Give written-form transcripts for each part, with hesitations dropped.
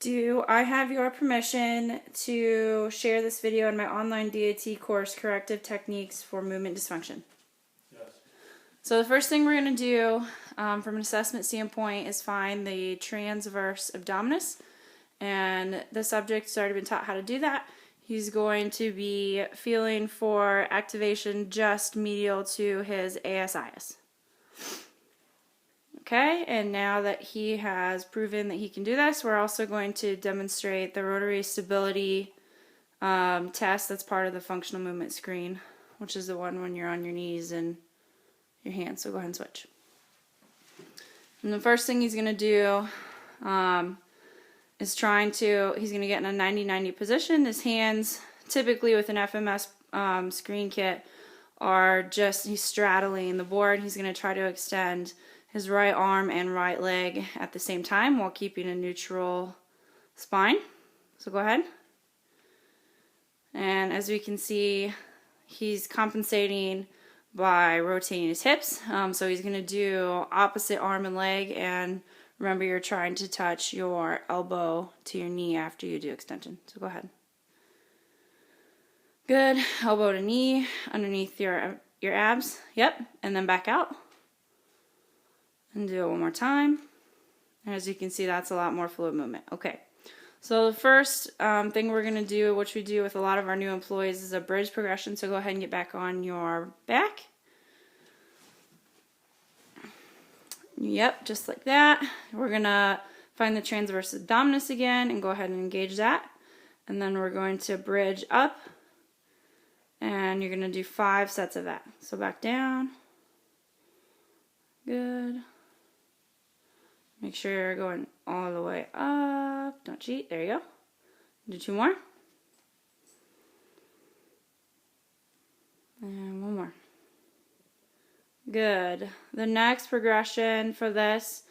Do I have your permission to share this video in my online DAT course, Corrective Techniques for Movement Dysfunction? Yes. So the first thing we're going to do from an assessment standpoint is find the transverse abdominis. And the subject's already been taught how to do that. He's going to be feeling for activation just medial to his ASIS. Okay, and now that he has proven that he can do this, we're also going to demonstrate the rotary stability test that's part of the functional movement screen, which is the one when you're on your knees and your hands. So go ahead and switch. And the first thing he's going to do is he's going to get in a 90-90 position. His hands, typically with an FMS screen kit, he's straddling the board. He's going to try to extend his right arm and right leg at the same time while keeping a neutral spine. So go ahead. And as we can see, he's compensating by rotating his hips. So he's going to do opposite arm and leg, and remember you're trying to touch your elbow to your knee after you do extension. So go ahead. Good. Elbow to knee underneath your abs. Yep. And then back out. And do it one more time. And as you can see, that's a lot more fluid movement. Okay. So the first thing we're going to do, which we do with a lot of our new employees, is a bridge progression. So go ahead and get back on your back. Yep, just like that. We're going to find the transverse abdominis again and go ahead and engage that. And then we're going to bridge up. And you're going to do 5 sets of that. So back down. Good. Make sure you're going all the way up. Don't cheat. There you go. Do 2 more. And 1 more. Good. The next progression for this,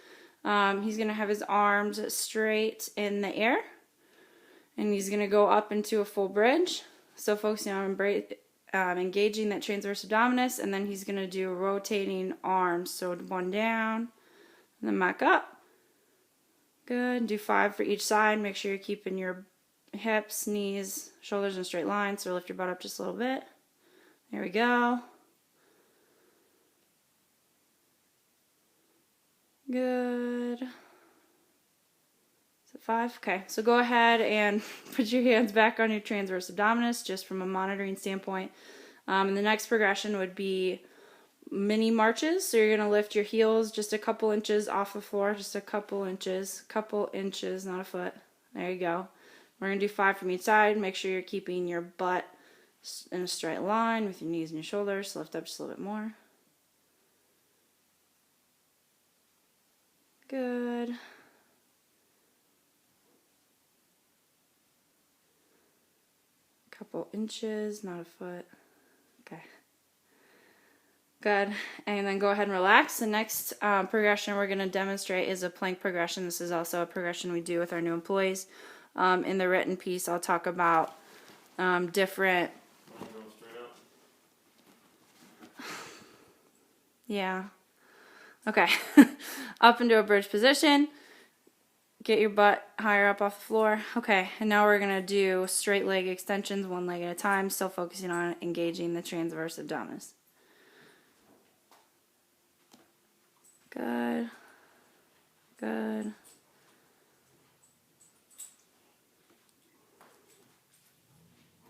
he's going to have his arms straight in the air. And he's going to go up into a full bridge. So focusing on engaging that transverse abdominis. And then he's going to do rotating arms. So 1 down. And then back up. Good. Do 5 for each side. Make sure you're keeping your hips, knees, shoulders in a straight line. So lift your butt up just a little bit. There we go. Good. Is it 5? Okay. So go ahead and put your hands back on your transverse abdominis just from a monitoring standpoint. And the next progression would be mini marches. So you're going to lift your heels just a couple inches off the floor, just a couple inches, not a foot. There you go. We're going to do 5 from each side. Make sure you're keeping your butt in a straight line with your knees and your shoulders. So lift up just a little bit more. Good. Couple inches, not a foot. Okay. Good. And then go ahead and relax. The next progression we're going to demonstrate is a plank progression. This is also a progression we do with our new employees. In the written piece, I'll talk about different... Yeah. Okay. Up into a bridge position. Get your butt higher up off the floor. Okay, and now we're going to do straight leg extensions, 1 leg at a time, still focusing on engaging the transverse abdominis. Good. Good.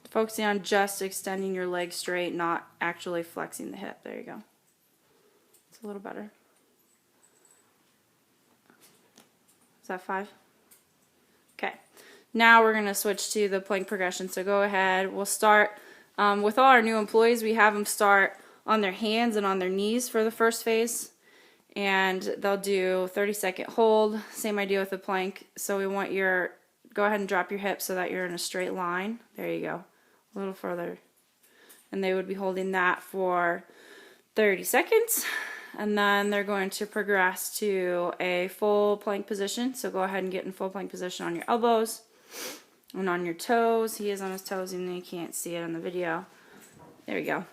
Focusing on just extending your leg straight, not actually flexing the hip. There you go. It's a little better. Is that 5? Okay. Now we're going to switch to the plank progression. So go ahead. We'll start with all our new employees. We have them start on their hands and on their knees for the first phase. And they'll do 30-second hold. Same idea with the plank. So we want go ahead and drop your hips so that you're in a straight line. There you go. A little further. And they would be holding that for 30 seconds. And then they're going to progress to a full plank position. So go ahead and get in full plank position on your elbows and on your toes. He is on his toes, even though you can't see it on the video. There we go.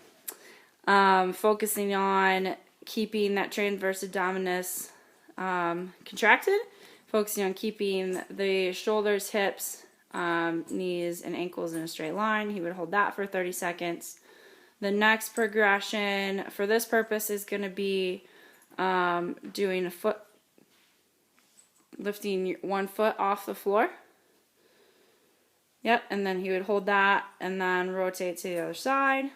Focusing on keeping that transverse abdominis contracted focusing on keeping the shoulders, hips, knees, and ankles in a straight line. He would hold that for 30 seconds. The next progression for this purpose is going to be doing a foot, lifting one foot off the floor. Yep, and then he would hold that and then rotate to the other side.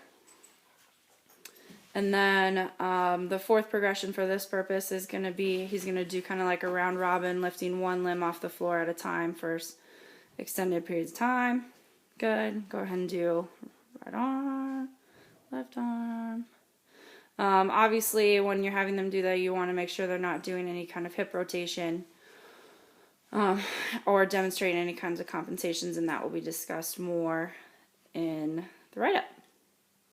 And then the fourth progression for this purpose is going to be, he's going to do kind of like a round robin, lifting one limb off the floor at a time for extended periods of time. Good. Go ahead and do right arm, left arm. Obviously, when you're having them do that, you want to make sure they're not doing any kind of hip rotation or demonstrating any kinds of compensations, and that will be discussed more in the write-up.